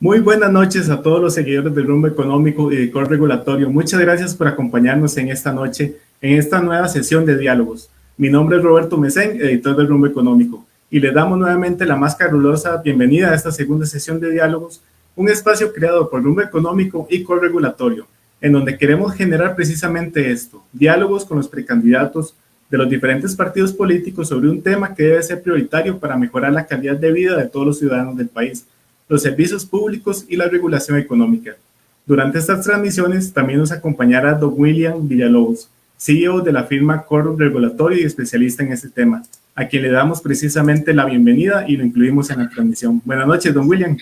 Muy buenas noches a todos los seguidores del Rumbo Económico y de Core Regulatorio. Muchas gracias por acompañarnos en esta noche, en esta nueva sesión de diálogos. Mi nombre es Roberto Mesén, editor del Rumbo Económico, y le damos nuevamente la más calurosa bienvenida a esta segunda sesión de diálogos, un espacio creado por Rumbo Económico y Core Regulatorio, en donde queremos generar precisamente esto, diálogos con los precandidatos de los diferentes partidos políticos sobre un tema que debe ser prioritario para mejorar la calidad de vida de todos los ciudadanos del país, los servicios públicos y la regulación económica. Durante estas transmisiones también nos acompañará don William Villalobos, CEO de la firma Core Regulatorio y especialista en este tema, a quien le damos precisamente la bienvenida y lo incluimos en la transmisión. Buenas noches, don William.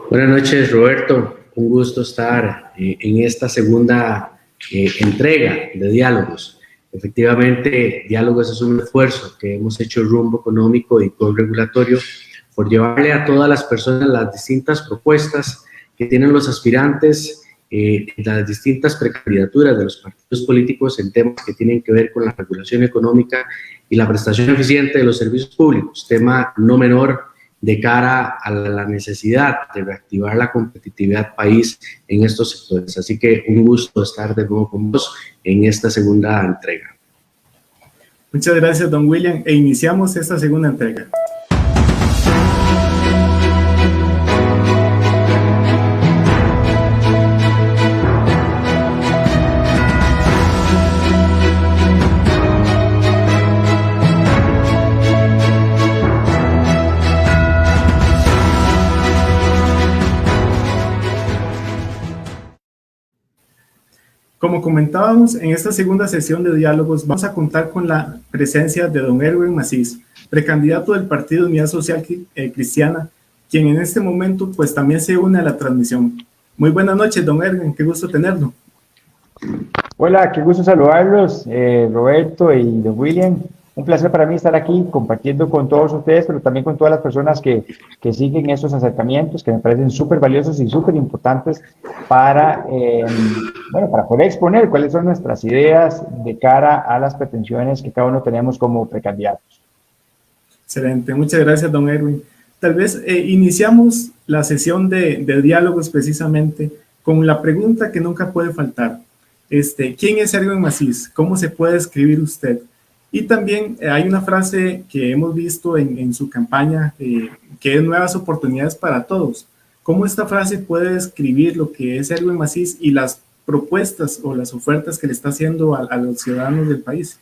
Buenas noches, Roberto. Un gusto estar en esta segunda entrega de diálogos. Efectivamente, diálogos es un esfuerzo que hemos hecho Rumbo Económico y Core Regulatorio por llevarle a todas las personas las distintas propuestas que tienen los aspirantes, las distintas precandidaturas de los partidos políticos en temas que tienen que ver con la regulación económica y la prestación eficiente de los servicios públicos, tema no menor de cara a la necesidad de reactivar la competitividad país en estos sectores. Así que un gusto estar de nuevo con vos en esta segunda entrega. Muchas gracias, don William, e iniciamos esta segunda entrega. Como comentábamos, en esta segunda sesión de diálogos vamos a contar con la presencia de don Erwin Macís, precandidato del Partido Unidad Social Cristiana, quien en este momento pues también se une a la transmisión. Muy buenas noches, don Erwin, qué gusto tenerlo. Hola, qué gusto saludarlos, Roberto y don William. Un placer para mí estar aquí compartiendo con todos ustedes, pero también con todas las personas que siguen estos acercamientos, que me parecen súper valiosos y súper importantes para poder exponer cuáles son nuestras ideas de cara a las pretensiones que cada uno tenemos como precandidatos. Excelente, muchas gracias, don Erwin. Tal vez iniciamos la sesión de diálogos precisamente con la pregunta que nunca puede faltar. ¿Quién es Erwin Macís? ¿Cómo se puede escribir usted? Y también hay una frase que hemos visto en su campaña, que es nuevas oportunidades para todos. ¿Cómo esta frase puede describir lo que es Erwin Macís y las propuestas o las ofertas que le está haciendo a los ciudadanos del país?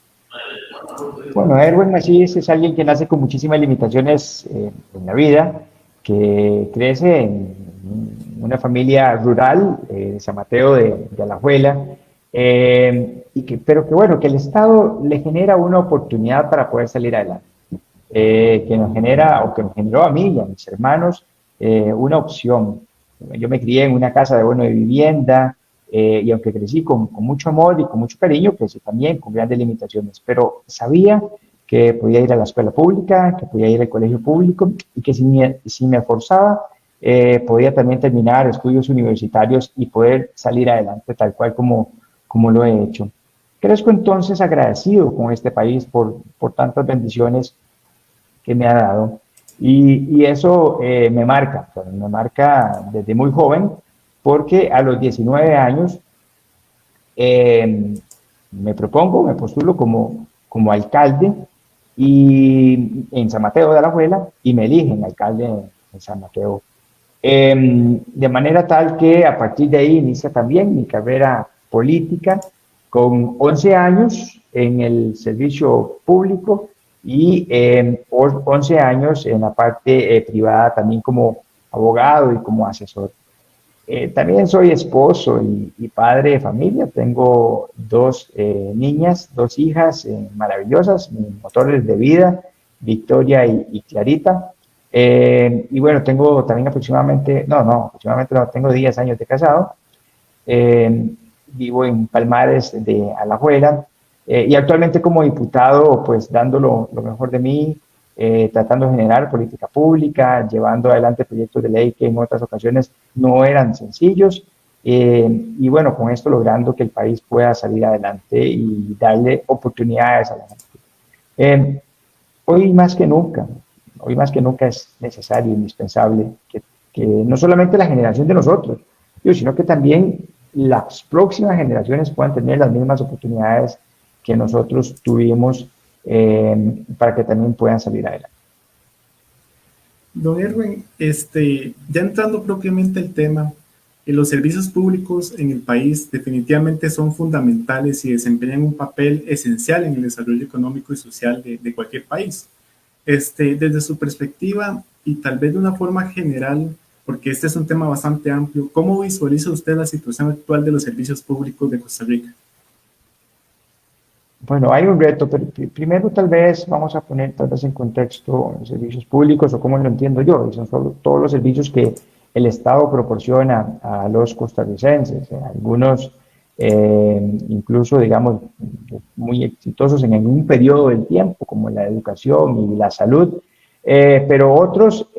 Bueno, Erwin Macís es alguien que nace con muchísimas limitaciones en la vida, que crece en una familia rural, de San Mateo de Alajuela, pero que el Estado le genera una oportunidad para poder salir adelante, que nos generó a mí y a mis hermanos una opción. Yo me crié en una casa de bono de vivienda, y aunque crecí con mucho amor y con mucho cariño, crecí también con grandes limitaciones, pero sabía que podía ir a la escuela pública, que podía ir al colegio público y que si me esforzaba, podía también terminar estudios universitarios y poder salir adelante tal cual como lo he hecho. Crezco entonces agradecido con este país por tantas bendiciones que me ha dado y eso me marca desde muy joven, porque a los 19 años me postulo como alcalde y en San Mateo de Alajuela y me eligen alcalde en San Mateo. De manera tal que a partir de ahí inicia también mi carrera política con 11 años en el servicio público y 11 años en la parte privada también como abogado y como asesor. También soy esposo y padre de familia. Tengo dos niñas, dos hijas maravillosas, mis motores de vida, Victoria y Clarita. Y bueno, tengo también tengo 10 años de casado. Vivo en Palmares de Alajuela y actualmente como diputado, pues dando lo mejor de mí, tratando de generar política pública, llevando adelante proyectos de ley que en otras ocasiones no eran sencillos, y bueno, con esto logrando que el país pueda salir adelante y darle oportunidades a la gente. Hoy más que nunca hoy más que nunca es necesario, indispensable, que no solamente la generación de nosotros, sino que también las próximas generaciones puedan tener las mismas oportunidades que nosotros tuvimos para que también puedan salir adelante. Don Erwin, ya entrando propiamente al tema, los servicios públicos en el país definitivamente son fundamentales y desempeñan un papel esencial en el desarrollo económico y social de cualquier país. Desde su perspectiva y tal vez de una forma general, porque este es un tema bastante amplio, ¿cómo visualiza usted la situación actual de los servicios públicos de Costa Rica? Bueno, hay un reto, pero primero tal vez vamos a poner tal vez en contexto los servicios públicos o cómo lo entiendo yo. Son solo todos los servicios que el Estado proporciona a los costarricenses. Algunos incluso, digamos, muy exitosos en algún periodo del tiempo, como la educación y la salud, pero otros,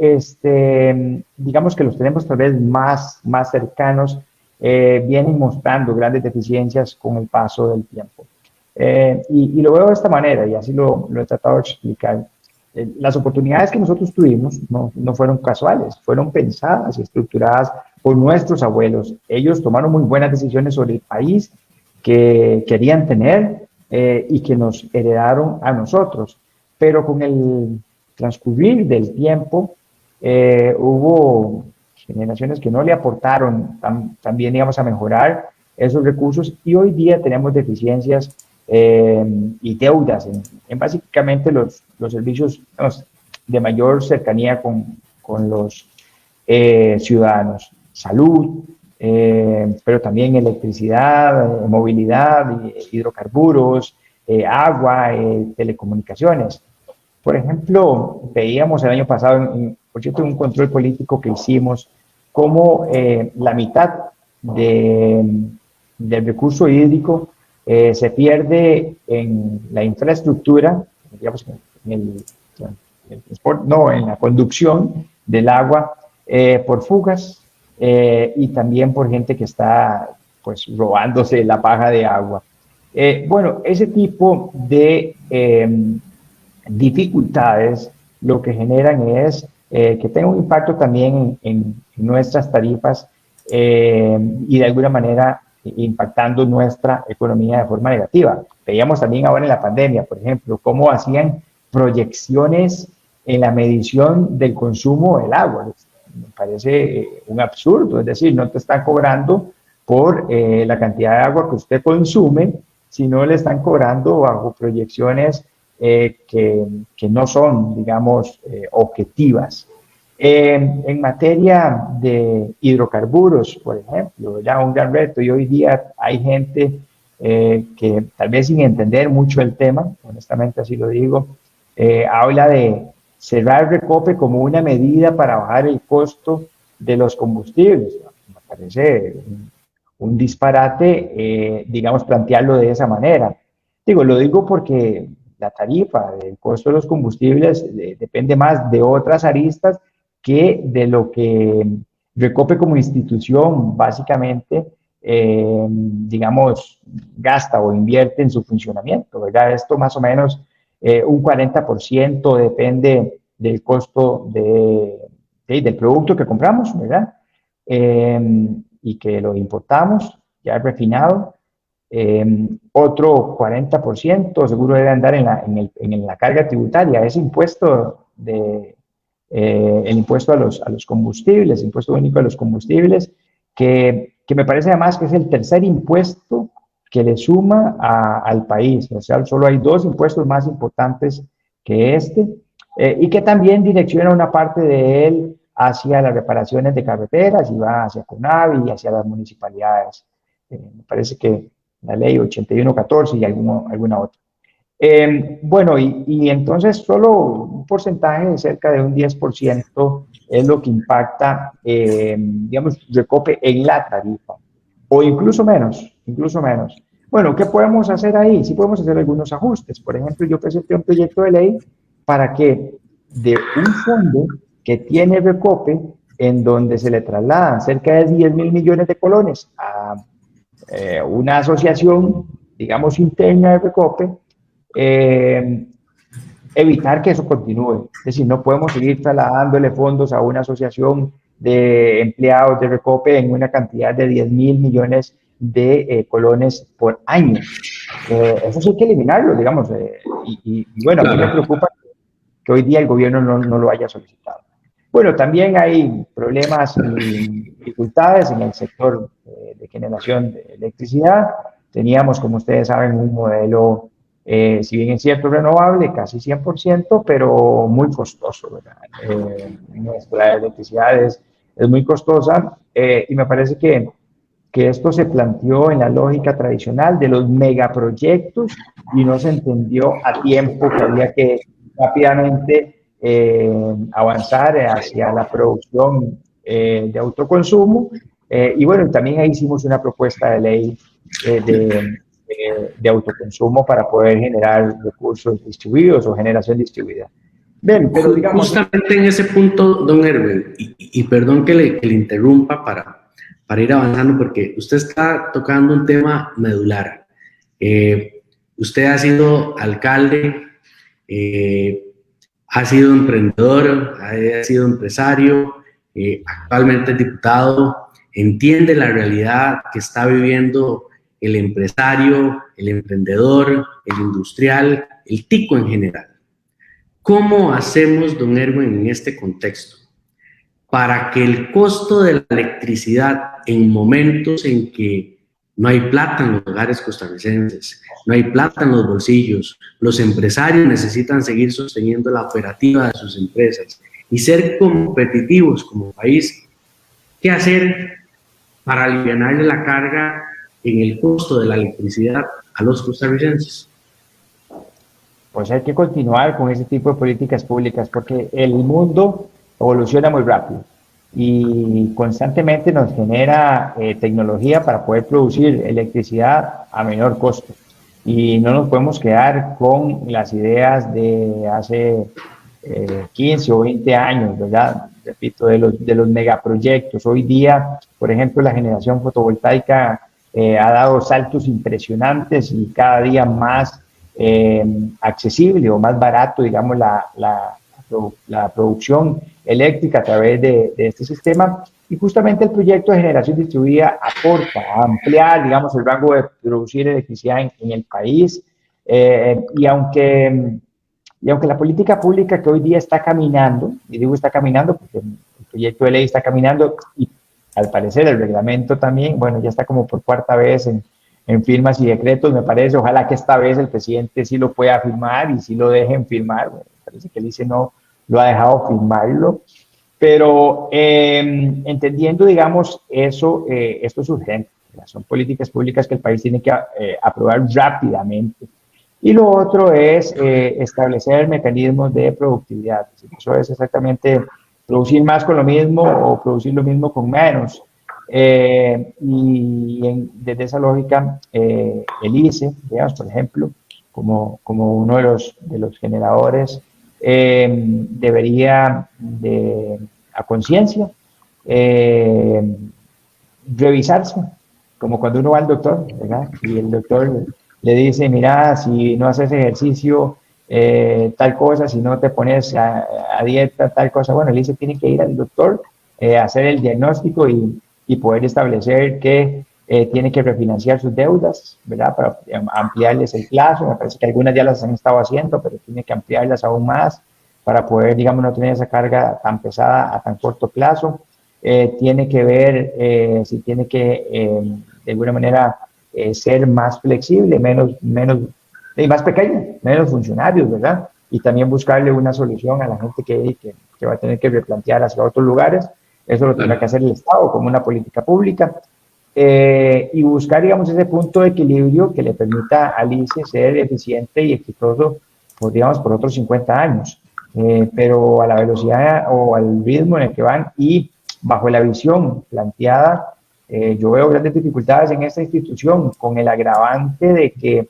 digamos que los tenemos tal vez más cercanos, vienen mostrando grandes deficiencias con el paso del tiempo. Y lo veo de esta manera, y así lo he tratado de explicar. Las oportunidades que nosotros tuvimos no fueron casuales, fueron pensadas y estructuradas por nuestros abuelos. Ellos tomaron muy buenas decisiones sobre el país que querían tener y que nos heredaron a nosotros. Pero con el transcurrir del tiempo, hubo generaciones que no le aportaron también, digamos, a mejorar esos recursos, y hoy día tenemos deficiencias y deudas en básicamente los servicios, digamos, de mayor cercanía con los ciudadanos. Salud, pero también electricidad, movilidad, hidrocarburos, agua, telecomunicaciones. Por ejemplo, veíamos el año pasado, por cierto, en un control político que hicimos, cómo la mitad del recurso hídrico se pierde en la infraestructura, digamos, en la conducción del agua, por fugas y también por gente que está, pues, robándose la paja de agua. Bueno, ese tipo de dificultades lo que generan es que tenga un impacto también en nuestras tarifas y de alguna manera impactando nuestra economía de forma negativa. Veíamos también ahora en la pandemia, por ejemplo, cómo hacían proyecciones en la medición del consumo del agua. Me parece un absurdo, es decir, no te están cobrando por la cantidad de agua que usted consume, sino le están cobrando bajo proyecciones que no son, digamos, objetivas. En materia de hidrocarburos, por ejemplo, ya un gran reto, y hoy día hay gente que tal vez sin entender mucho el tema, honestamente así lo digo, habla de cerrar Recope como una medida para bajar el costo de los combustibles. Me parece un disparate, digamos, plantearlo de esa manera. Lo digo porque la tarifa del costo de los combustibles depende más de otras aristas que de lo que Recope como institución básicamente, digamos, gasta o invierte en su funcionamiento, ¿verdad? Esto más o menos un 40% depende del costo del producto que compramos, ¿verdad? Y que lo importamos ya refinado. Otro 40% seguro debe andar en la carga tributaria, ese impuesto el impuesto a los combustibles, impuesto único a los combustibles, que me parece además que es el tercer impuesto que le suma al país. O sea, solo hay dos impuestos más importantes que y que también direcciona una parte de él hacia las reparaciones de carreteras y va hacia CONAVI y hacia las municipalidades. Me parece que la ley 8114 y alguna otra. Bueno, y entonces solo un porcentaje de cerca de un 10% es lo que impacta, digamos, Recope en la tarifa, o incluso menos, incluso menos. Bueno, ¿qué podemos hacer ahí? Sí podemos hacer algunos ajustes. Por ejemplo, yo presenté un proyecto de ley para que de un fondo que tiene Recope, en donde se le trasladan cerca de 10.000 millones de colones a una asociación, digamos, interna de Recope, evitar que eso continúe. Es decir, no podemos seguir trasladándole fondos a una asociación de empleados de Recope en una cantidad de 10.000 millones de colones por año. Eso sí hay que eliminarlo, digamos. Y bueno, a mí me preocupa que hoy día el gobierno no lo haya solicitado. Bueno, también hay problemas y dificultades en el sector de generación de electricidad. Teníamos, como ustedes saben, un modelo, si bien es cierto, renovable, casi 100%, pero muy costoso, ¿verdad? Nuestra electricidad es muy costosa y me parece que esto se planteó en la lógica tradicional de los megaproyectos y no se entendió a tiempo que había que rápidamente avanzar hacia la producción de autoconsumo. Y bueno, también ahí hicimos una propuesta de ley de autoconsumo para poder generar recursos distribuidos o generación distribuida. Bien, pero digamos... Justamente en ese punto, don Herbert, y perdón que le interrumpa para ir avanzando, porque usted está tocando un tema medular. Usted ha sido alcalde, ha sido emprendedor, ha sido empresario, actualmente es diputado, entiende la realidad que está viviendo el empresario, el emprendedor, el industrial, el tico en general. ¿Cómo hacemos, don Herbert, en este contexto para que el costo de la electricidad en momentos en que no hay plata en los hogares costarricenses, no hay plata en los bolsillos, los empresarios necesitan seguir sosteniendo la operativa de sus empresas y ser competitivos como país? ¿Qué hacer para aliviarle la carga en el costo de la electricidad a los costarricenses? Pues hay que continuar con ese tipo de políticas públicas porque el mundo evoluciona muy rápido y constantemente nos genera tecnología para poder producir electricidad a menor costo. Y no nos podemos quedar con las ideas de hace 15 o 20 años, ¿verdad? Repito, de los megaproyectos. Hoy día, por ejemplo, la generación fotovoltaica ha dado saltos impresionantes y cada día más accesible o más barato, digamos, la producción eléctrica a través de este sistema. Y justamente el proyecto de generación distribuida aporta a ampliar, digamos, el rango de producir electricidad en el país. Y aunque la política pública que hoy día está caminando, y digo está caminando porque el proyecto de ley está caminando y al parecer el reglamento también, bueno, ya está como por cuarta vez en firmas y decretos, me parece. Ojalá que esta vez el presidente sí lo pueda firmar y sí lo dejen firmar. Bueno, parece que el ICE no lo ha dejado firmarlo. Pero entendiendo, digamos, esto es urgente. Son políticas públicas que el país tiene que aprobar rápidamente. Y lo otro es establecer mecanismos de productividad. Eso es exactamente producir más con lo mismo o producir lo mismo con menos. Desde esa lógica, el ICE, digamos, por ejemplo, como uno de los generadores, debería a conciencia revisarse, como cuando uno va al doctor, ¿verdad? Y el doctor le dice, mira, si no haces ejercicio, tal cosa, si no te pones a dieta, tal cosa. Bueno, el ICE tiene que ir al doctor, hacer el diagnóstico y poder establecer que tiene que refinanciar sus deudas, ¿verdad? Para ampliarles el plazo. Me parece que algunas ya las han estado haciendo, pero tiene que ampliarlas aún más para poder, digamos, no tener esa carga tan pesada a tan corto plazo. Tiene que ver si tiene que, de alguna manera, ser más flexible, más pequeño, menos funcionarios, ¿verdad? Y también buscarle una solución a la gente que va a tener que replantear hacia otros lugares. Eso lo tendrá que hacer el Estado como una política pública. Y buscar, digamos, ese punto de equilibrio que le permita al ICE ser eficiente y exitoso, por, digamos, por otros 50 años. Pero a la velocidad o al ritmo en el que van y bajo la visión planteada, yo veo grandes dificultades en esta institución con el agravante de que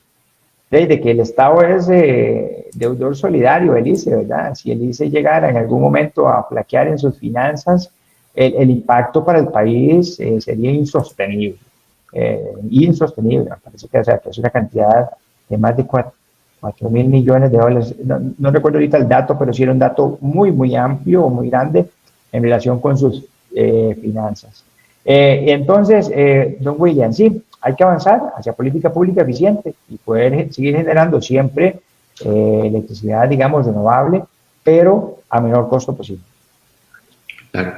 el Estado es deudor solidario del ICE, ¿verdad? Si el ICE llegara en algún momento a flaquear en sus finanzas, el impacto para el país sería insostenible. Insostenible. Me parece que, o sea, que es una cantidad de más de 4.000 millones de dólares. No recuerdo ahorita el dato, pero sí era un dato muy, muy amplio, muy grande en relación con sus finanzas. Entonces, don William, sí, hay que avanzar hacia política pública eficiente y poder seguir generando siempre electricidad, digamos, renovable, pero a menor costo posible. Claro,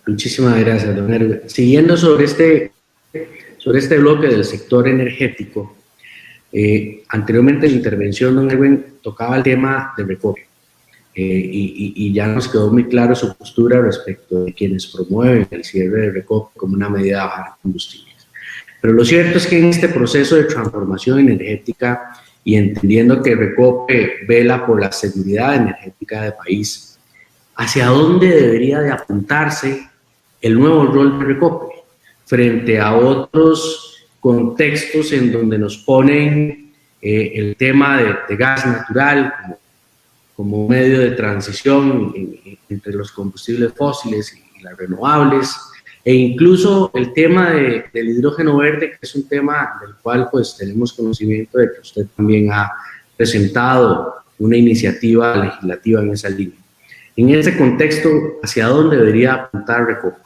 muchísimas gracias, don Herbert. Siguiendo sobre este bloque del sector energético, anteriormente en la intervención, don Herbert tocaba el tema del Recope. Y ya nos quedó muy claro su postura respecto de quienes promueven el cierre del Recope como una medida de bajar combustibles. Pero lo cierto es que en este proceso de transformación energética y entendiendo que el Recope vela por la seguridad energética del país, ¿hacia dónde debería de apuntarse el nuevo rol del Recope frente a otros contextos en donde nos ponen el tema de gas natural como un medio de transición entre los combustibles fósiles y las renovables, e incluso el tema del hidrógeno verde, que es un tema del cual pues tenemos conocimiento de que usted también ha presentado una iniciativa legislativa en esa línea? En ese contexto, ¿hacia dónde debería apuntar Recope?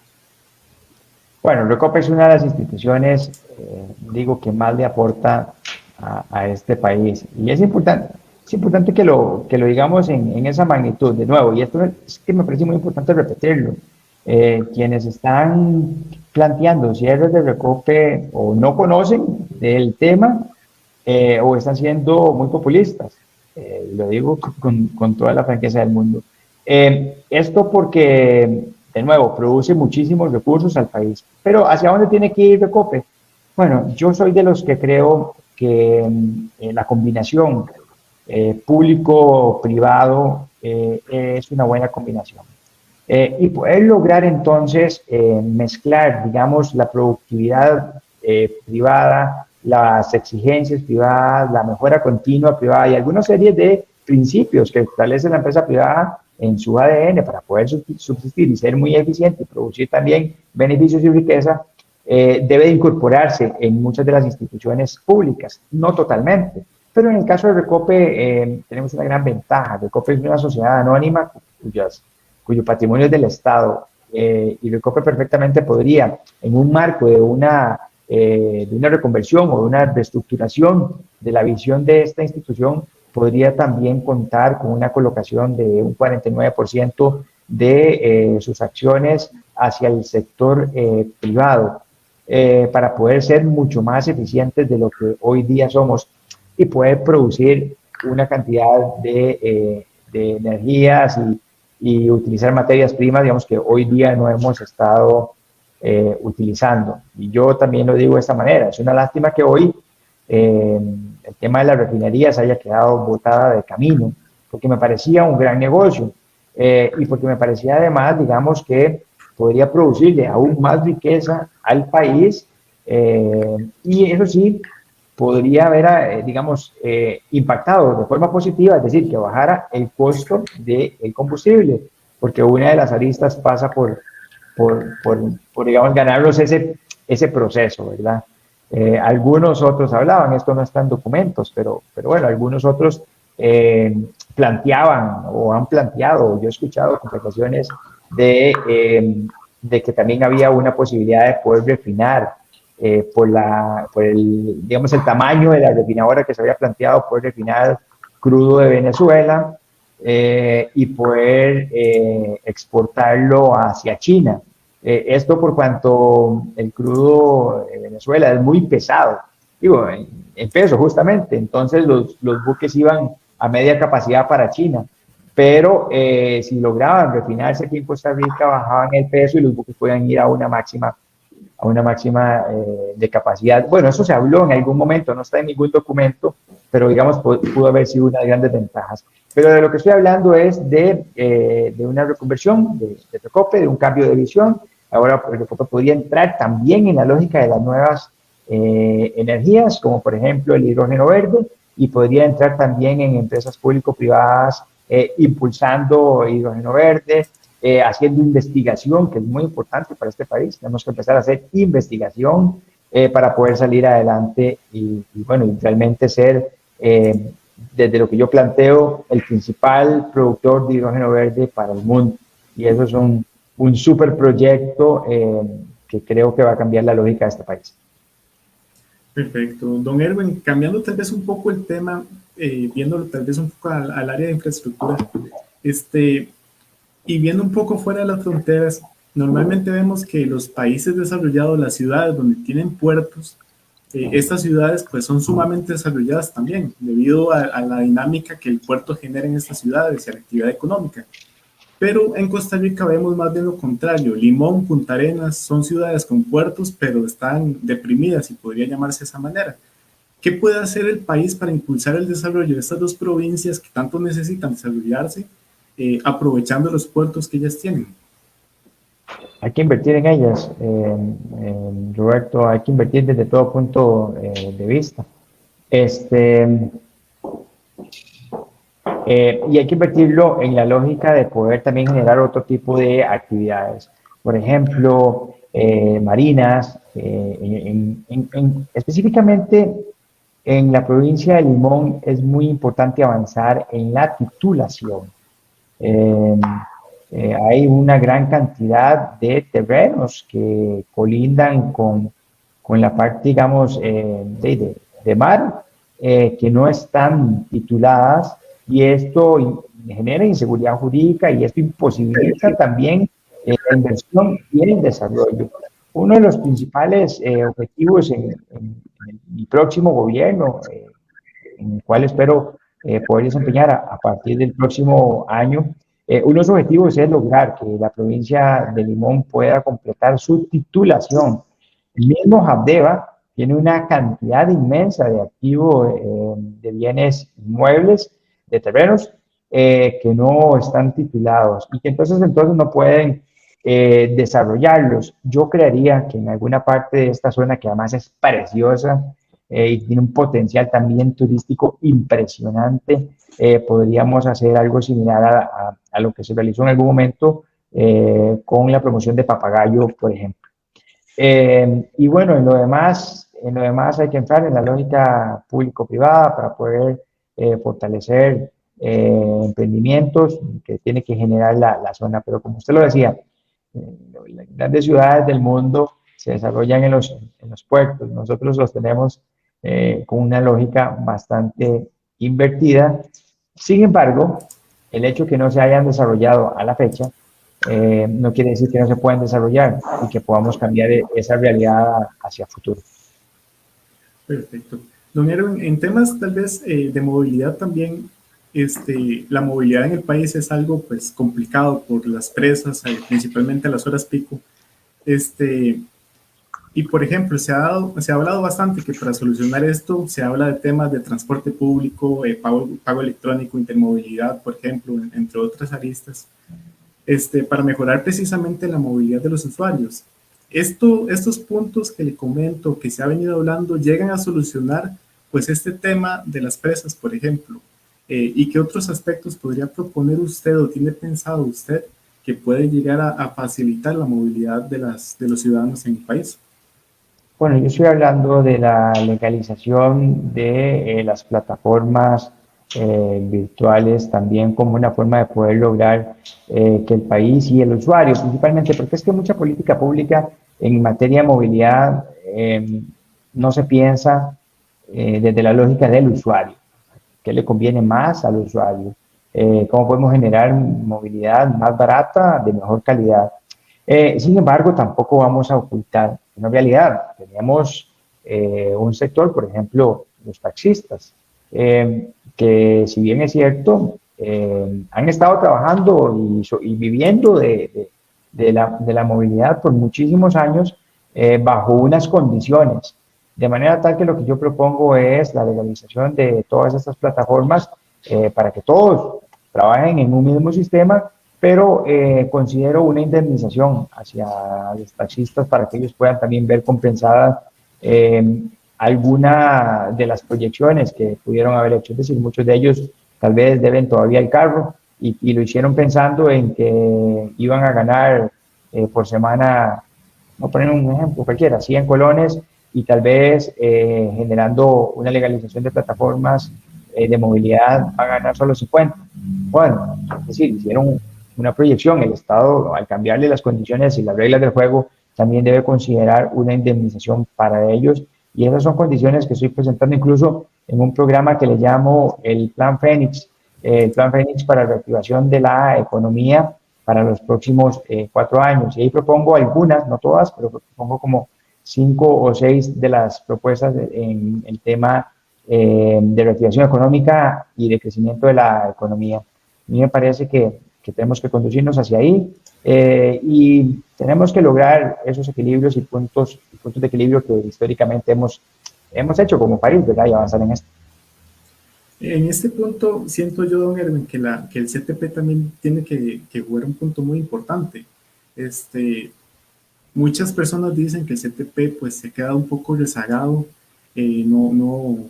Bueno, Recope es una de las instituciones, digo, que más le aporta a este país. Y es importante que lo digamos en esa magnitud, de nuevo, y esto es que me parece muy importante repetirlo. Quienes están planteando cierres de Recope o no conocen del tema o están siendo muy populistas. Lo digo con toda la franqueza del mundo. Esto porque, de nuevo, produce muchísimos recursos al país. Pero ¿hacia dónde tiene que ir Recope? Bueno, yo soy de los que creo que la combinación público-privado es una buena combinación. Y poder lograr entonces mezclar, digamos, la productividad privada, las exigencias privadas, la mejora continua privada y algunas series de principios que establece la empresa privada en su ADN para poder subsistir y ser muy eficiente y producir también beneficios y riqueza, debe de incorporarse en muchas de las instituciones públicas, no totalmente. Pero en el caso de Recope tenemos una gran ventaja. Recope es una sociedad anónima cuyo patrimonio es del Estado y Recope perfectamente podría, en un marco de una reconversión o de una reestructuración de la visión de esta institución, podría también contar con una colocación de un 49% de sus acciones hacia el sector privado para poder ser mucho más eficientes de lo que hoy día somos y poder producir una cantidad de energías y utilizar materias primas, digamos, que hoy día no hemos estado utilizando. Y yo también lo digo de esta manera, es una lástima que hoy el tema de las refinerías haya quedado botada de camino, porque me parecía un gran negocio y porque me parecía además, digamos, que podría producirle aún más riqueza al país y eso sí, podría haber, digamos, impactado de forma positiva, es decir, que bajara el costo del combustible, porque una de las aristas pasa por digamos, ganarnos ese proceso, ¿verdad? Algunos otros hablaban, esto no está en documentos, pero bueno, algunos otros planteaban o han planteado, yo he escuchado conversaciones de que también había una posibilidad de poder refinar por el, digamos, el tamaño de la refinadora que se había planteado, poder refinar crudo de Venezuela y poder exportarlo hacia China. Esto por cuanto el crudo de Venezuela es muy pesado, digo, en peso justamente, entonces los buques iban a media capacidad para China, pero si lograban refinarse aquí en Costa Rica, bajaban el peso y los buques podían ir a una máxima de capacidad. Bueno, eso se habló en algún momento, no está en ningún documento, pero digamos pudo haber sido una de las grandes ventajas. Pero de lo que estoy hablando es de una reconversión de Recope, de un cambio de visión. Ahora Recope podría entrar también en la lógica de las nuevas energías, como por ejemplo el hidrógeno verde, y podría entrar también en empresas público-privadas impulsando hidrógeno verde, haciendo investigación, que es muy importante para este país. Tenemos que empezar a hacer investigación para poder salir adelante y bueno, y realmente ser desde lo que yo planteo, el principal productor de hidrógeno verde para el mundo. Y eso es un súper proyecto que creo que va a cambiar la lógica de este país. Perfecto. Don Erwin, cambiando tal vez un poco el tema, viéndolo tal vez un poco al área de infraestructura, y viendo un poco fuera de las fronteras, normalmente vemos que los países desarrollados, las ciudades donde tienen puertos, estas ciudades pues son sumamente desarrolladas también, debido a la dinámica que el puerto genera en estas ciudades y a la actividad económica. Pero en Costa Rica vemos más bien lo contrario. Limón, Punta Arenas son ciudades con puertos, pero están deprimidas, si podría llamarse de esa manera. ¿Qué puede hacer el país para impulsar el desarrollo de estas dos provincias que tanto necesitan desarrollarse, aprovechando los puertos que ellas tienen? Hay que invertir en ellas, Roberto, hay que invertir desde todo punto de vista. Y hay que invertirlo en la lógica de poder también generar otro tipo de actividades. Por ejemplo, marinas, específicamente en la provincia de Limón es muy importante avanzar en la titulación. Hay una gran cantidad de terrenos que colindan con la parte, digamos, de mar, que no están tituladas, y esto genera inseguridad jurídica y esto imposibilita también la inversión y el desarrollo. Uno de los principales objetivos en mi próximo gobierno, en el cual espero poder desempeñar a partir del próximo año, uno de los objetivos es lograr que la provincia de Limón pueda completar su titulación. El mismo Habdeba tiene una cantidad inmensa de activos, de bienes inmuebles, de terrenos, que no están titulados y que entonces no pueden desarrollarlos. Yo creería que en alguna parte de esta zona, que además es preciosa y tiene un potencial también turístico impresionante, podríamos hacer algo similar a lo que se realizó en algún momento con la promoción de Papagayo, por ejemplo. Y bueno, en lo demás hay que entrar en la lógica público-privada para poder fortalecer emprendimientos que tiene que generar la zona. Pero como usted lo decía, las grandes ciudades del mundo se desarrollan en los puertos. Nosotros los tenemos con una lógica bastante invertida. Sin embargo, el hecho que no se hayan desarrollado a la fecha no quiere decir que no se puedan desarrollar y que podamos cambiar esa realidad hacia el futuro. Perfecto. Don Erwin, en temas tal vez de movilidad también, la movilidad en el país es algo pues complicado por las presas, principalmente a las horas pico. Y por ejemplo, se ha hablado bastante que para solucionar esto se habla de temas de transporte público, pago electrónico, intermovilidad, por ejemplo, entre otras aristas, para mejorar precisamente la movilidad de los usuarios. Estos puntos que le comento, que se ha venido hablando, llegan a solucionar pues este tema de las presas, por ejemplo. ¿Y qué otros aspectos podría proponer usted o tiene pensado usted que puede llegar a facilitar la movilidad de los ciudadanos en el país? Bueno, yo estoy hablando de la legalización de las plataformas virtuales también como una forma de poder lograr que el país y el usuario, principalmente, porque es que mucha política pública en materia de movilidad no se piensa desde la lógica del usuario. ¿Qué le conviene más al usuario? ¿Cómo podemos generar movilidad más barata, de mejor calidad? Sin embargo, tampoco vamos a ocultar una realidad. Tenemos un sector, por ejemplo, los taxistas, que si bien es cierto, han estado trabajando y viviendo de la movilidad por muchísimos años bajo unas condiciones. De manera tal que lo que yo propongo es la legalización de todas estas plataformas para que todos trabajen en un mismo sistema, pero considero una indemnización hacia los taxistas para que ellos puedan también ver compensada alguna de las proyecciones que pudieron haber hecho. Es decir, muchos de ellos tal vez deben todavía el carro y lo hicieron pensando en que iban a ganar por semana, no poner un ejemplo cualquiera, 100 colones, y tal vez generando una legalización de plataformas de movilidad va a ganar solo 50. Bueno, es decir, hicieron una proyección, el Estado al cambiarle las condiciones y las reglas del juego también debe considerar una indemnización para ellos, y esas son condiciones que estoy presentando incluso en un programa que le llamo el Plan Fénix para la reactivación de la economía para los próximos 4 años. Y ahí propongo algunas, no todas, pero propongo como 5 o 6 de las propuestas en el tema de reactivación económica y de crecimiento de la economía. A mí me parece que tenemos que conducirnos hacia ahí y tenemos que lograr esos equilibrios y puntos de equilibrio que históricamente hemos hecho como país, ¿verdad? Y avanzar en esto. En este punto, siento yo, don Erwin, que el CTP también tiene que jugar un punto muy importante. Muchas personas dicen que el CTP pues, se queda un poco rezagado, no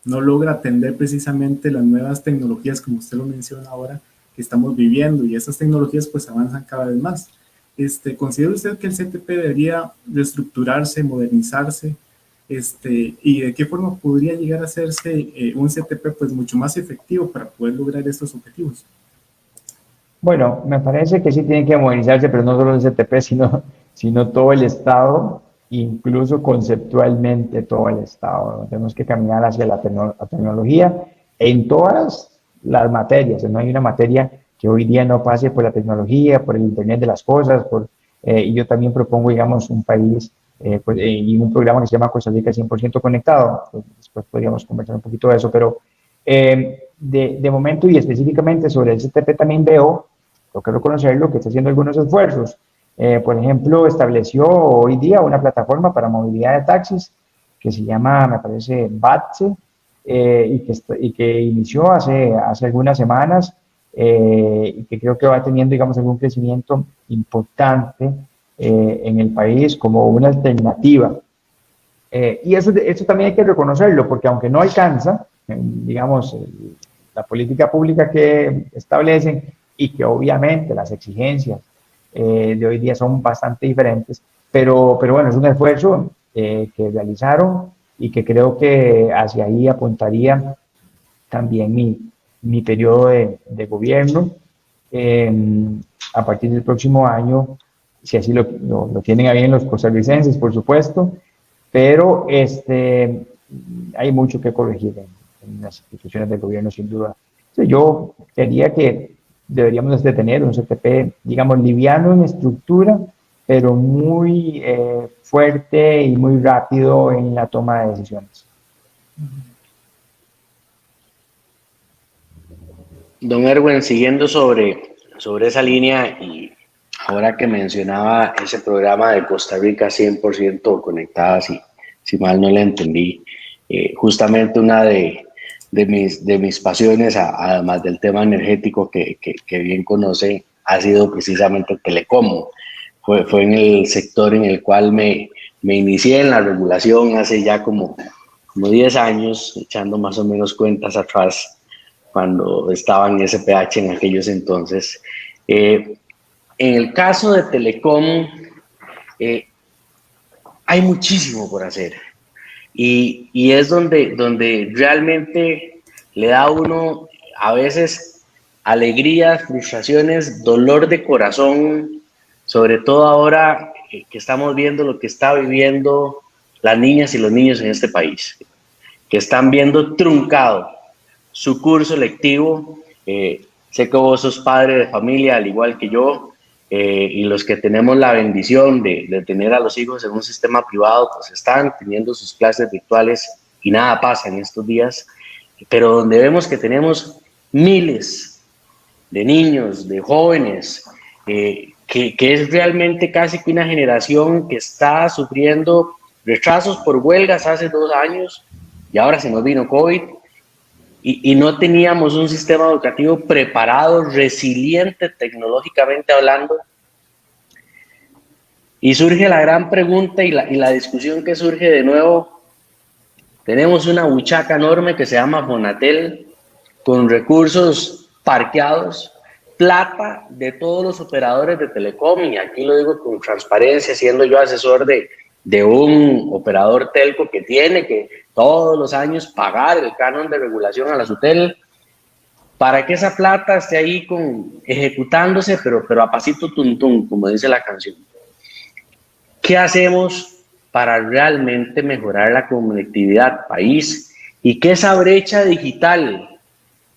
logra atender precisamente las nuevas tecnologías, como usted lo menciona ahora, que estamos viviendo, y esas tecnologías pues avanzan cada vez más. ¿Considera usted que el CTP debería reestructurarse, modernizarse? ¿Y de qué forma podría llegar a hacerse un CTP pues mucho más efectivo para poder lograr estos objetivos? Bueno, me parece que sí tiene que modernizarse, pero no solo el CTP, sino todo el Estado, incluso conceptualmente todo el Estado. Tenemos que caminar hacia la tecnología en todas las materias. No hay una materia que hoy día no pase por la tecnología, por el Internet de las cosas, y yo también propongo, digamos, un país y un programa que se llama Costa Rica 100% conectado. Pues, después podríamos conversar un poquito de eso, pero de momento y específicamente sobre el CTP también tengo que reconocerlo, que está haciendo algunos esfuerzos. Por ejemplo, estableció hoy día una plataforma para movilidad de taxis que se llama, me parece, BATSE, y que inició hace algunas semanas y que creo que va teniendo, digamos, algún crecimiento importante en el país como una alternativa. Y eso también hay que reconocerlo, porque aunque no alcanza, digamos, la política pública que establecen y que obviamente las exigencias de hoy día son bastante diferentes, pero bueno, es un esfuerzo que realizaron y que creo que hacia ahí apuntaría también mi periodo de gobierno. A partir del próximo año, si así lo tienen a bien los costarricenses, por supuesto, pero hay mucho que corregir en las instituciones del gobierno, sin duda. Entonces, yo diría que deberíamos de tener un CTP, digamos, liviano en estructura, pero muy fuerte y muy rápido en la toma de decisiones. Don Erwin, siguiendo sobre esa línea, y ahora que mencionaba ese programa de Costa Rica 100% conectada, si mal no le entendí, justamente una de mis pasiones, además del tema energético que bien conoce, ha sido precisamente el telecomo. Fue en el sector en el cual me inicié en la regulación hace ya como 10 años, echando más o menos cuentas atrás, cuando estaba en SPH en aquellos entonces. En el caso de Telecom, hay muchísimo por hacer, y es donde realmente le da a uno a veces alegrías, frustraciones, dolor de corazón, sobre todo ahora que estamos viendo lo que está viviendo las niñas y los niños en este país, que están viendo truncado su curso lectivo. Sé que vos sos padre de familia, al igual que yo, y los que tenemos la bendición de tener a los hijos en un sistema privado, pues están teniendo sus clases virtuales y nada pasa en estos días, pero donde vemos que tenemos miles de niños, de jóvenes, que es realmente casi que una generación que está sufriendo retrasos por huelgas hace 2 años, y ahora se nos vino COVID, y no teníamos un sistema educativo preparado, resiliente tecnológicamente hablando. Y surge la gran pregunta y la discusión que surge de nuevo. Tenemos una buchaca enorme que se llama Fonatel, con recursos parqueados, plata de todos los operadores de telecom, y aquí lo digo con transparencia, siendo yo asesor de un operador telco que tiene que todos los años pagar el canon de regulación a la SUTEL para que esa plata esté ahí ejecutándose, pero a pasito tuntún, como dice la canción. ¿Qué hacemos para realmente mejorar la conectividad país y que esa brecha digital,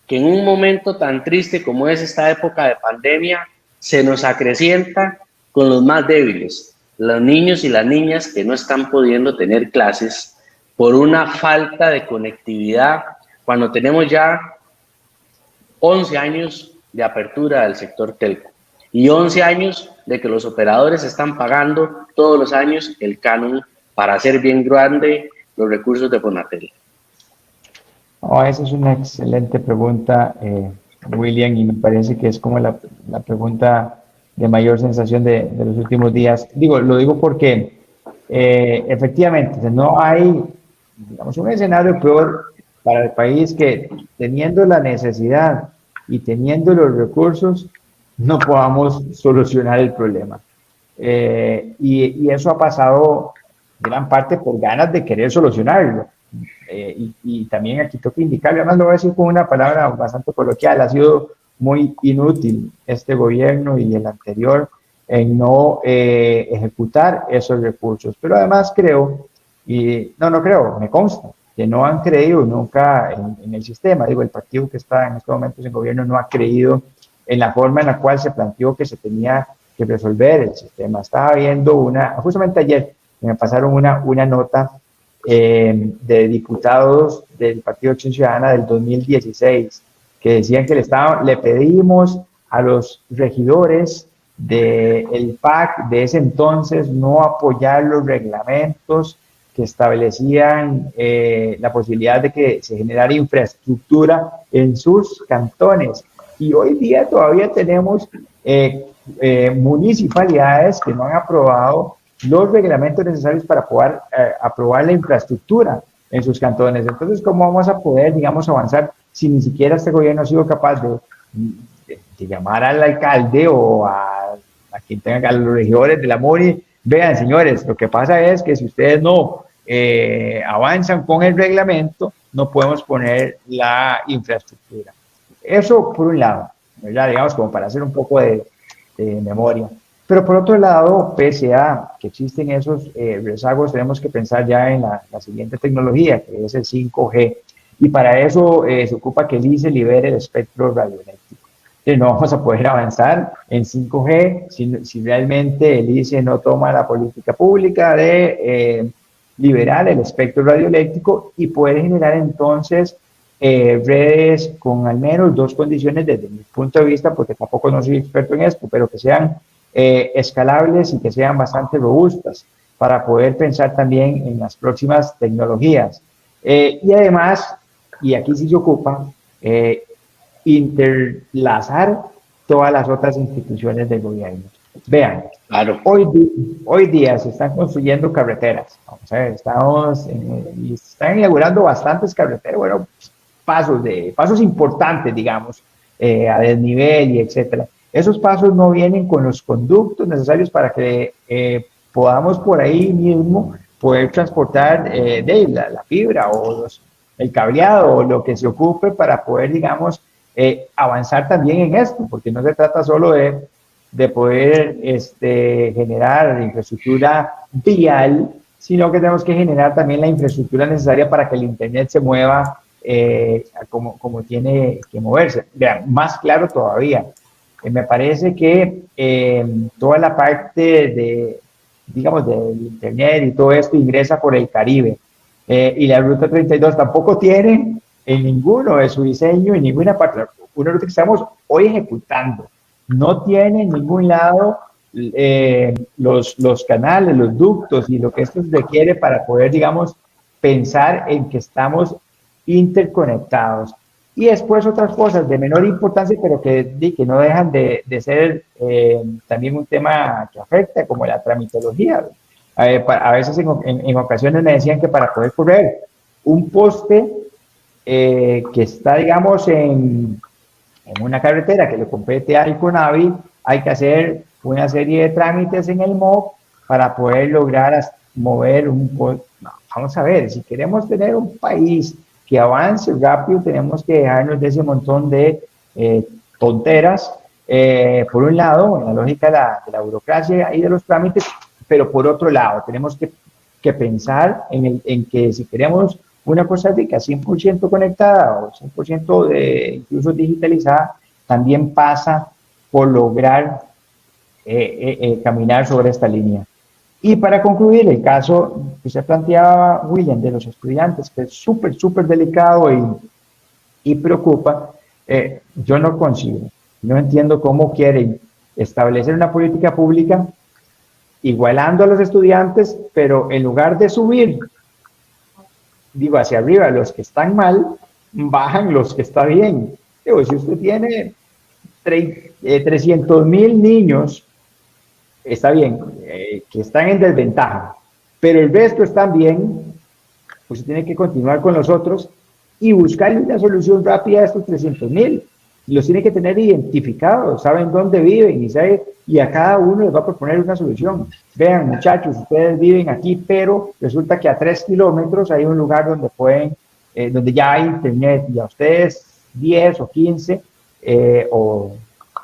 que en un momento tan triste como es esta época de pandemia, se nos acrecienta con los más débiles, los niños y las niñas que no están pudiendo tener clases por una falta de conectividad, cuando tenemos ya 11 años de apertura del sector telco y 11 años de que los operadores están pagando todos los años el canon para hacer bien grande los recursos de Fonatel? Oh, esa es una excelente pregunta, William, y me parece que es como la pregunta de mayor sensación de los últimos días. Lo digo porque efectivamente no hay, digamos, un escenario peor para el país que teniendo la necesidad y teniendo los recursos no podamos solucionar el problema. Y eso ha pasado gran parte por ganas de querer solucionarlo. Y también aquí tengo que indicarle, además lo voy a decir con una palabra bastante coloquial, ha sido muy inútil este gobierno y el anterior en no ejecutar esos recursos. Pero además creo, me consta, que no han creído nunca en el sistema. El partido que está en estos momentos en gobierno no ha creído en la forma en la cual se planteó que se tenía que resolver el sistema. Estaba viendo justamente ayer me pasaron una nota de diputados del Partido Acción Ciudadana del 2016, que decían que le pedimos a los regidores del PAC de ese entonces no apoyar los reglamentos que establecían la posibilidad de que se generara infraestructura en sus cantones. Y hoy día todavía tenemos municipalidades que no han aprobado los reglamentos necesarios para poder aprobar la infraestructura en sus cantones. Entonces, ¿cómo vamos a poder, digamos, avanzar si ni siquiera este gobierno ha sido capaz de llamar al alcalde o a quien tenga, a los regidores de la MONI? Vean, señores, lo que pasa es que si ustedes no avanzan con el reglamento, no podemos poner la infraestructura. Eso por un lado, ¿verdad? Digamos, como para hacer un poco de memoria. Pero por otro lado, pese a que existen esos rezagos, tenemos que pensar ya en la siguiente tecnología, que es el 5G. Y para eso se ocupa que el ICE libere el espectro radioeléctrico. Entonces, no vamos a poder avanzar en 5G si realmente el ICE no toma la política pública de liberar el espectro radioeléctrico y poder generar entonces redes con al menos dos condiciones desde mi punto de vista, porque tampoco no soy experto en esto, pero que sean escalables y que sean bastante robustas para poder pensar también en las próximas tecnologías. Y además, y aquí sí se ocupa, interlazar todas las otras instituciones del gobierno. Vean, claro, hoy día se están construyendo carreteras, vamos a ver, y están inaugurando bastantes carreteras, bueno, pasos importantes, digamos, a desnivel y etcétera. Esos pasos no vienen con los conductos necesarios para que podamos por ahí mismo poder transportar la fibra o el cableado o lo que se ocupe para poder, digamos, avanzar también en esto, porque no se trata solo de poder generar infraestructura vial, sino que tenemos que generar también la infraestructura necesaria para que el Internet se mueva como tiene que moverse. Vean, más claro todavía, me parece que toda la parte digamos, del Internet y todo esto ingresa por el Caribe. Y la Ruta 32 tampoco tiene en ninguno de su diseño, en ninguna parte, una ruta que estamos hoy ejecutando, no tiene en ningún lado los canales, los ductos y lo que esto requiere para poder, digamos, pensar en que estamos interconectados. Y después otras cosas de menor importancia, pero que no dejan de ser también un tema que afecta, como la tramitología. A veces en ocasiones me decían que para poder correr un poste que está, digamos, en una carretera que le compete al CONAVI, hay que hacer una serie de trámites en el MOB para poder lograr mover un poste. No, vamos a ver, si queremos tener un país que avance rápido, tenemos que dejarnos de ese montón de tonteras, por un lado, en la lógica de la burocracia y de los trámites, pero por otro lado, tenemos que pensar en que si queremos una Costa Rica 100% conectada o 100% incluso digitalizada, también pasa por lograr caminar sobre esta línea. Y para concluir, el caso que se planteaba, William, de los estudiantes, que es súper, súper delicado y preocupa, yo no consigo, no entiendo cómo quieren establecer una política pública igualando a los estudiantes, pero en lugar de subir, digo, hacia arriba los que están mal, bajan los que están bien. Digo, si usted tiene 300,000 niños, está bien, que están en desventaja, pero el resto están bien, pues tiene que continuar con los otros y buscar una solución rápida a estos 300,000. Los tiene que tener identificados, saben dónde viven y a cada uno les va a proponer una solución. Vean, muchachos, ustedes viven aquí, pero resulta que a 3 kilómetros hay un lugar donde donde ya hay internet, y a ustedes 10 o 15 o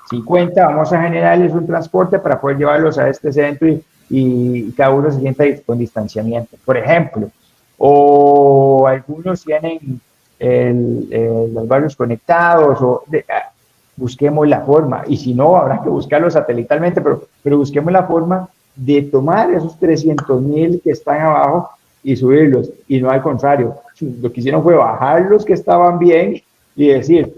50, vamos a generarles un transporte para poder llevarlos a este centro y cada uno se sienta con distanciamiento, por ejemplo. O algunos tienen los barrios conectados, busquemos la forma, y si no, habrá que buscarlo satelitalmente, pero busquemos la forma de tomar esos 300,000 que están abajo y subirlos, y no al contrario. Lo que hicieron fue bajar los que estaban bien y decir,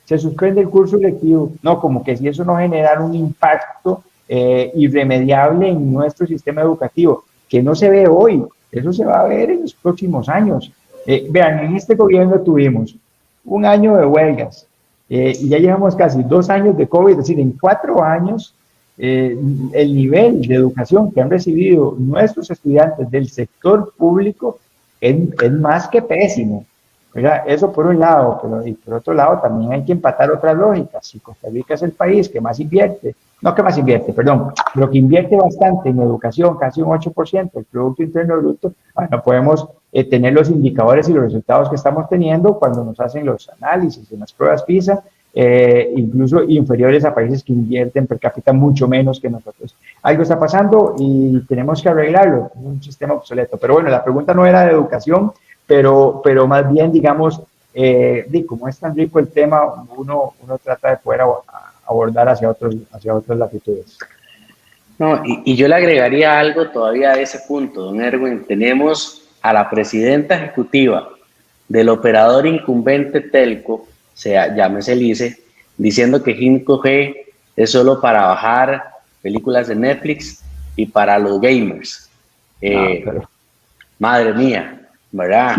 se suspende el curso lectivo. No, como que si eso no generara un impacto irremediable en nuestro sistema educativo, que no se ve hoy, eso se va a ver en los próximos años. Vean, en este gobierno tuvimos un año de huelgas y ya llevamos casi 2 años de COVID, es decir, en 4 años el nivel de educación que han recibido nuestros estudiantes del sector público es más que pésimo. ¿Verdad? Eso por un lado, pero y por otro lado también hay que empatar otras lógicas. Si Costa Rica es el país que más invierte, no que más invierte, perdón, pero que invierte bastante en educación, casi un 8% del Producto Interno Bruto, bueno, podemos tener los indicadores y los resultados que estamos teniendo cuando nos hacen los análisis en las pruebas PISA, incluso inferiores a países que invierten per cápita mucho menos que nosotros. Algo está pasando y tenemos que arreglarlo, es un sistema obsoleto. Pero bueno, la pregunta no era de educación, pero más bien, digamos, como es tan rico el tema, uno trata de poder abordar hacia otras latitudes. No, y yo le agregaría algo todavía a ese punto, don Erwin. Tenemos a la presidenta ejecutiva del operador incumbente Telco, llámese LICE, diciendo que 5G es solo para bajar películas de Netflix y para los gamers. Madre mía, ¿verdad?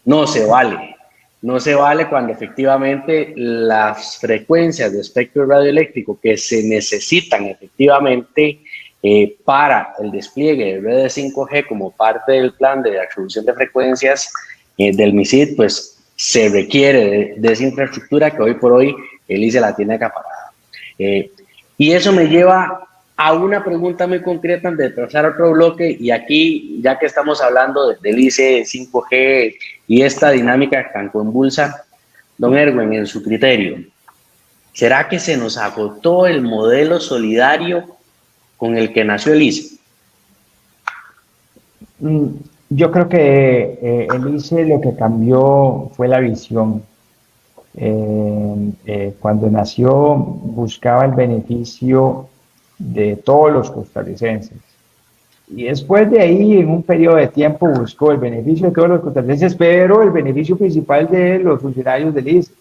No se vale cuando efectivamente las frecuencias de espectro radioeléctrico que se necesitan efectivamente para el despliegue de redes 5G como parte del plan de atribución de frecuencias del MISID, pues se requiere de esa infraestructura que hoy por hoy el ICE la tiene acaparada. Y eso me lleva a una pregunta muy concreta antes de pasar a otro bloque, y aquí, ya que estamos hablando del ICE 5G y esta dinámica tan convulsa, don Erwin, en su criterio, ¿será que se nos agotó el modelo solidario con el que nació el ICE? Yo creo que el ICE lo que cambió fue la visión. Cuando nació buscaba el beneficio de todos los costarricenses, y después de ahí en un periodo de tiempo buscó el beneficio de todos los costarricenses, pero el beneficio principal de los funcionarios del ICE.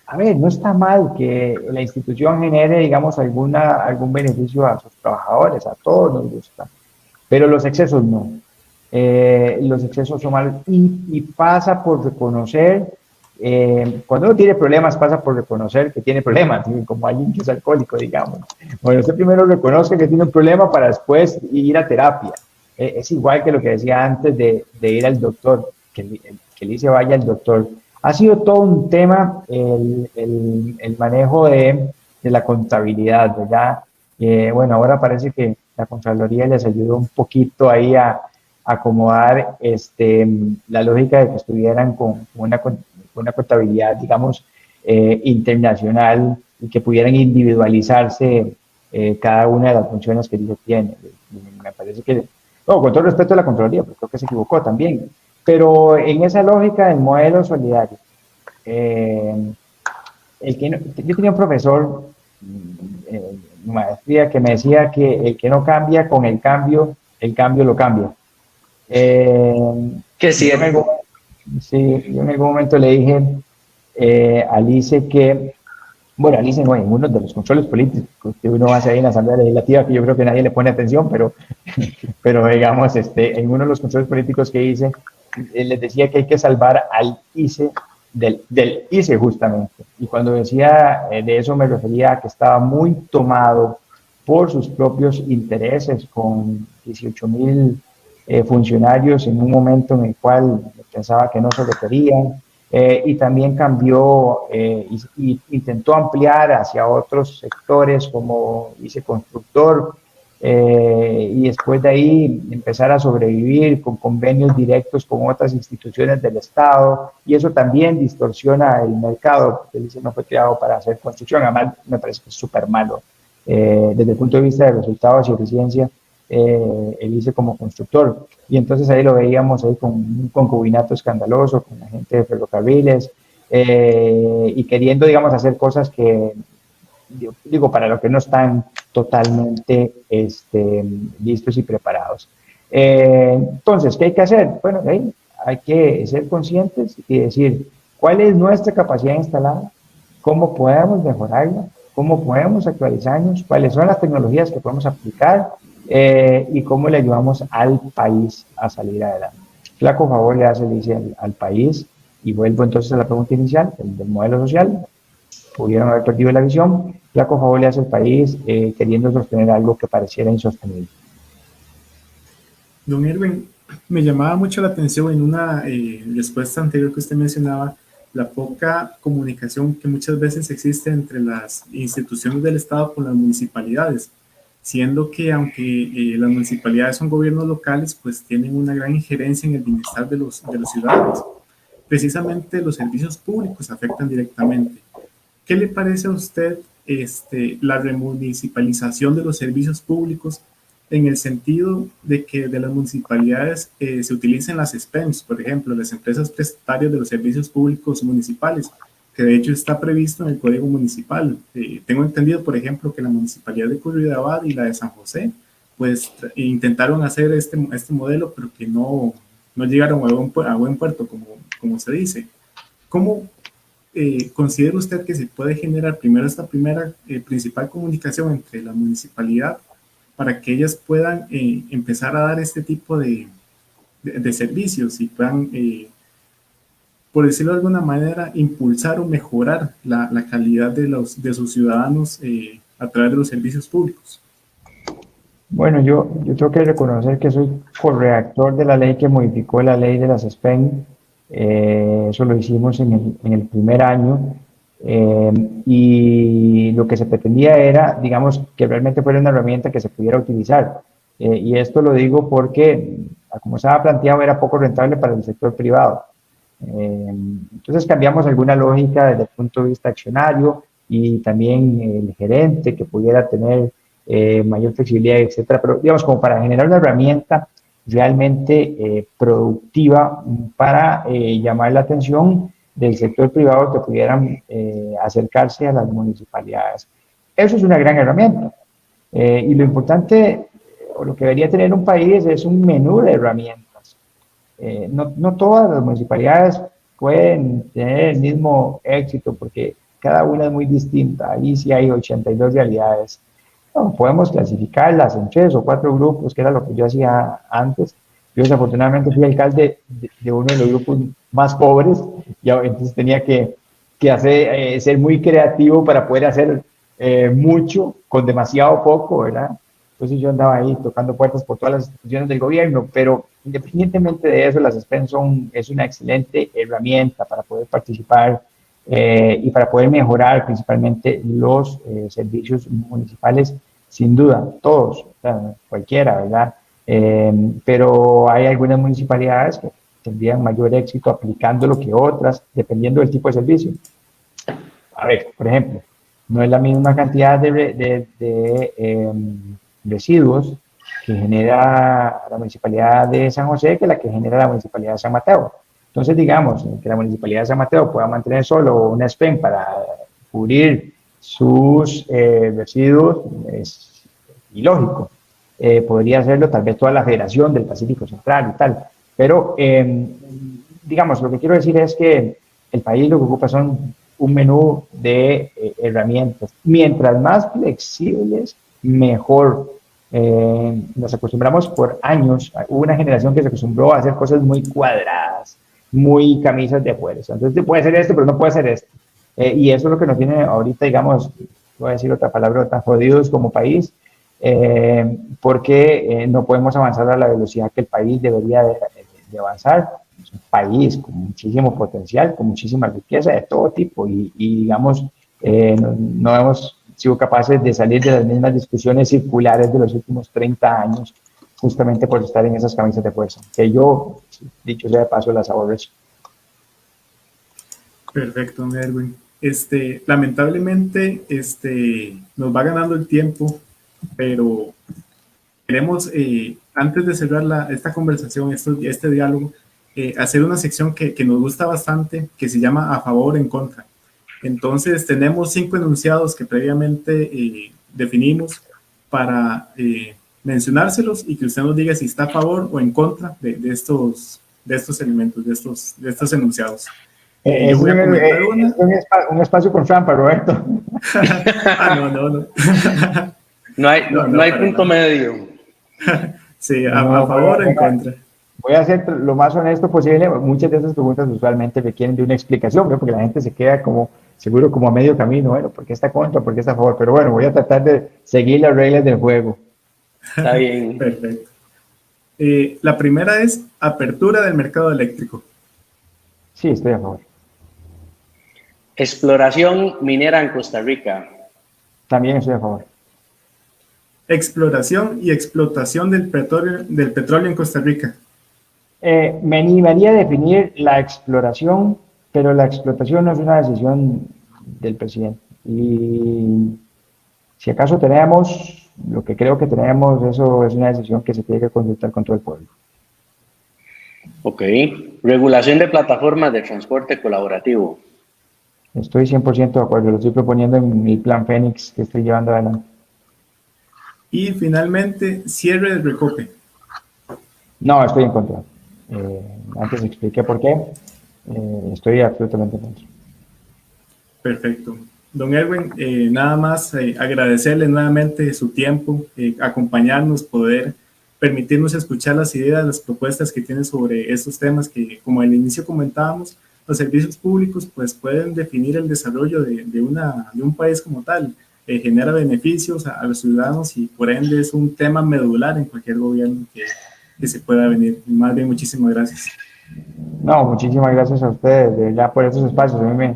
A ver, no está mal que la institución genere, digamos, algún beneficio a sus trabajadores, a todos nos gusta, pero los excesos no. Los excesos son malos, y pasa por reconocer, cuando uno tiene problemas, pasa por reconocer que tiene problemas, como alguien que es alcohólico, digamos. Bueno, usted primero reconoce que tiene un problema para después ir a terapia. Es igual que lo que decía antes de ir al doctor, que le dice vaya al doctor. Ha sido todo un tema el manejo de la contabilidad, ¿verdad? Bueno, ahora parece que la Contraloría les ayudó un poquito ahí a acomodar la lógica de que estuvieran con una contabilidad, digamos, internacional y que pudieran individualizarse cada una de las funciones que ellos tiene. Me parece que, no, con todo respeto a la Contraloría, porque creo que se equivocó también, pero en esa lógica del modelo solidario, yo tenía un profesor maestría que me decía que el que no cambia con el cambio lo cambia. Que sí. Yo en algún momento le dije a Alice que, bueno, Alice no, en uno de los controles políticos que uno hace ahí en la Asamblea Legislativa, que yo creo que nadie le pone atención, pero digamos, en uno de los controles políticos que hice, les decía que hay que salvar al ICE del ICE justamente. Y cuando decía de eso me refería a que estaba muy tomado por sus propios intereses, con 18,000 funcionarios en un momento en el cual pensaba que no se lo querían, y también cambió y intentó ampliar hacia otros sectores como ICE Constructor, y después de ahí empezar a sobrevivir con convenios directos con otras instituciones del Estado, y eso también distorsiona el mercado, porque el ICE no fue creado para hacer construcción. Además me parece que es súper malo desde el punto de vista de resultados y eficiencia, el ICE como constructor, y entonces ahí lo veíamos ahí con un concubinato escandaloso con la gente de ferrocarriles, y queriendo, digamos, hacer cosas que, digo, para lo que no están totalmente listos y preparados. Entonces, ¿qué hay que hacer? Bueno, hay que ser conscientes y decir cuál es nuestra capacidad instalada, cómo podemos mejorarla, cómo podemos actualizarnos, cuáles son las tecnologías que podemos aplicar, y cómo le ayudamos al país a salir adelante. Flaco favor le hace, le dice al país, y vuelvo entonces a la pregunta inicial, del modelo social. Pudieron haber perdido la visión. Flaco favor le hace al país queriendo sostener algo que pareciera insostenible. Don Erwin, me llamaba mucho la atención en una respuesta anterior que usted mencionaba, la poca comunicación que muchas veces existe entre las instituciones del Estado con las municipalidades, siendo que aunque las municipalidades son gobiernos locales, pues tienen una gran injerencia en el bienestar de los ciudadanos. Precisamente los servicios públicos afectan directamente. ¿Qué le parece a usted la remunicipalización de los servicios públicos en el sentido de que de las municipalidades se utilicen las SPEMS, por ejemplo, las empresas prestatarias de los servicios públicos municipales, que de hecho está previsto en el Código Municipal? Tengo entendido, por ejemplo, que la Municipalidad de Curridabat y la de San José, pues intentaron hacer este modelo, pero que no llegaron a buen puerto, como se dice. ¿Cómo considera usted que se puede generar primero esta principal comunicación entre la municipalidad para que ellas puedan empezar a dar este tipo de servicios y puedan, por decirlo de alguna manera, impulsar o mejorar la calidad de sus ciudadanos a través de los servicios públicos? Bueno, yo tengo que reconocer que soy corredactor de la ley que modificó la ley de las SPEN. Eso lo hicimos en el primer año, y lo que se pretendía era, digamos, que realmente fuera una herramienta que se pudiera utilizar. Y esto lo digo porque, como estaba planteado, era poco rentable para el sector privado. Entonces cambiamos alguna lógica desde el punto de vista accionario y también el gerente que pudiera tener mayor flexibilidad, etcétera, pero digamos como para generar una herramienta realmente productiva para llamar la atención del sector privado que pudieran acercarse a las municipalidades. Eso es una gran herramienta, y lo importante o lo que debería tener un país es un menú de herramientas. No todas las municipalidades pueden tener el mismo éxito porque cada una es muy distinta. Ahí sí hay 82 realidades. No, podemos clasificarlas en 3 o 4 grupos, que era lo que yo hacía antes. Yo desafortunadamente fui alcalde de uno de los grupos más pobres, y entonces tenía que ser muy creativo para poder hacer mucho con demasiado poco, ¿verdad? Entonces yo andaba ahí tocando puertas por todas las instituciones del gobierno, pero independientemente de eso, las SPEN es una excelente herramienta para poder participar y para poder mejorar principalmente los servicios municipales, sin duda, todos, o sea, cualquiera, ¿verdad? Pero hay algunas municipalidades que tendrían mayor éxito aplicándolo que otras, dependiendo del tipo de servicio. A ver, por ejemplo, no es la misma cantidad de residuos que genera la Municipalidad de San José que la que genera la Municipalidad de San Mateo. Entonces, digamos, que la Municipalidad de San Mateo pueda mantener solo una SPEN para cubrir sus residuos es ilógico. Podría hacerlo tal vez toda la Federación del Pacífico Central y tal. Pero, digamos, lo que quiero decir es que el país lo que ocupa son un menú de herramientas. Mientras más flexibles, mejor. Nos acostumbramos por años, hubo una generación que se acostumbró a hacer cosas muy cuadradas, muy camisas de fuerza. Entonces puede ser esto, pero no puede ser esto. Y eso es lo que nos tiene ahorita, digamos, voy a decir otra palabra, tan jodidos como país, porque no podemos avanzar a la velocidad que el país debería de avanzar. Es un país con muchísimo potencial, con muchísima riqueza de todo tipo y digamos, no hemos sido capaces de salir de las mismas discusiones circulares de los últimos 30 años, justamente por estar en esas camisas de fuerza, que yo, dicho sea de paso, las aborrezo. Perfecto, don Erwin. Lamentablemente, nos va ganando el tiempo, pero queremos, antes de cerrar esta conversación, este diálogo, hacer una sección que nos gusta bastante, que se llama A Favor o en Contra. Entonces, tenemos 5 enunciados que previamente definimos para mencionárselos y que usted nos diga si está a favor o en contra de estos elementos, de estos enunciados. Es un espacio con trampa, Roberto. No. No hay punto medio. Sí, a favor o en contra. Voy a ser lo más honesto posible. Muchas de esas preguntas usualmente requieren de una explicación, ¿no? Porque la gente se queda seguro como a medio camino. Bueno, ¿por qué está contra? ¿Por qué está a favor? Pero bueno, voy a tratar de seguir las reglas del juego. Está bien. Perfecto. La primera es apertura del mercado eléctrico. Sí, estoy a favor. Exploración minera en Costa Rica. También estoy a favor. Exploración y explotación del petróleo en Costa Rica. Me animaría a definir la exploración, pero la explotación no es una decisión del presidente. Y si acaso tenemos lo que creo que tenemos, eso es una decisión que se tiene que consultar con todo el pueblo. Ok. Regulación de plataformas de transporte colaborativo. Estoy 100% de acuerdo, lo estoy proponiendo en mi plan Fénix que estoy llevando adelante. Y finalmente, cierre del Recope. No, estoy en contra. Antes expliqué por qué. Estoy absolutamente en contra. Perfecto. Don Erwin, nada más agradecerle nuevamente su tiempo, acompañarnos, poder permitirnos escuchar las ideas, las propuestas que tiene sobre estos temas que, como al inicio comentábamos, los servicios públicos pues pueden definir el desarrollo de un país como tal, genera beneficios a los ciudadanos y por ende es un tema medular en cualquier gobierno que se pueda venir. Más bien, muchísimas gracias. No, muchísimas gracias a ustedes, de verdad, por estos espacios. A mí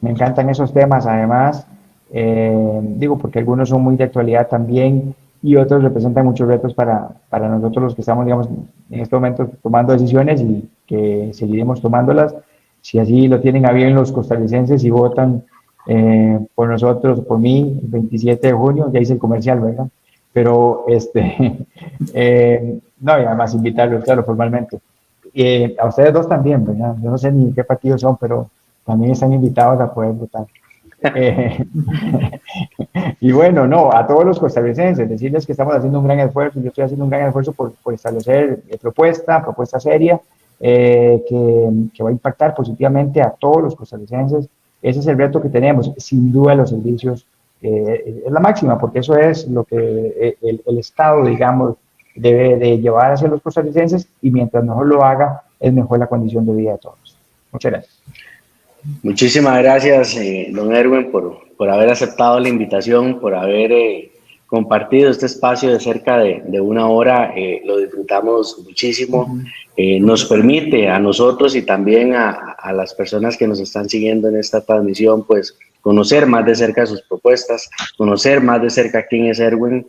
me encantan esos temas, además, digo, porque algunos son muy de actualidad también y otros representan muchos retos para nosotros los que estamos, digamos, en este momento tomando decisiones y que seguiremos tomándolas. Si así lo tienen a bien los costarricenses y votan por nosotros, por mí, el 27 de junio, ya hice el comercial, ¿verdad? Pero, no, y además invitarlos, claro, formalmente. A ustedes dos también, ¿verdad? Yo no sé ni qué partidos son, pero también están invitados a poder votar. Y bueno, no, a todos los costarricenses, decirles que estamos haciendo un gran esfuerzo, yo estoy haciendo un gran esfuerzo por establecer propuesta seria, que va a impactar positivamente a todos los costarricenses. Ese es el reto que tenemos, sin duda los servicios es la máxima, porque eso es lo que el Estado, digamos, debe de llevar hacia los costarricenses y mientras mejor lo haga, es mejor la condición de vida de todos. Muchas gracias. Muchísimas gracias, don Erwin, por haber aceptado la invitación, por haber compartido este espacio de cerca de una hora. Lo disfrutamos muchísimo. Nos permite a nosotros y también a las personas que nos están siguiendo en esta transmisión, pues conocer más de cerca sus propuestas, conocer más de cerca quién es Erwin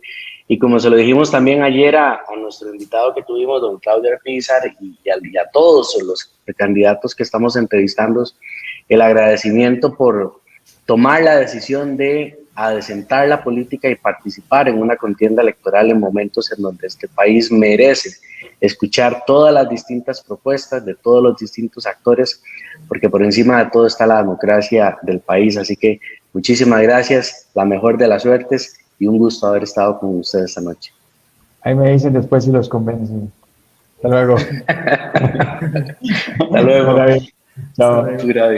Y como se lo dijimos también ayer a nuestro invitado que tuvimos, don Claudio Pizar, y a todos los candidatos que estamos entrevistando, el agradecimiento por tomar la decisión de adecentar la política y participar en una contienda electoral en momentos en donde este país merece escuchar todas las distintas propuestas de todos los distintos actores, porque por encima de todo está la democracia del país. Así que muchísimas gracias, la mejor de las suertes y un gusto haber estado con ustedes esta noche. Ahí me dicen después si los convencen. Hasta luego. Hasta luego. Chao.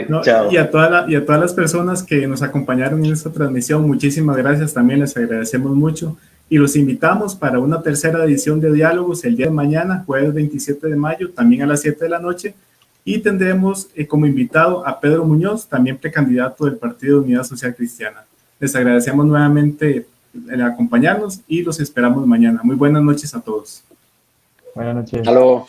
No, Chao. y a todas las personas que nos acompañaron en esta transmisión, muchísimas gracias, también les agradecemos mucho y los invitamos para una tercera edición de Diálogos el día de mañana, jueves 27 de mayo, también a las 7 de la noche, y tendremos como invitado a Pedro Muñoz, también precandidato del Partido de Unidad Social Cristiana. Les agradecemos nuevamente el acompañarnos y los esperamos mañana. Muy buenas noches a todos. Buenas noches. Hasta luego.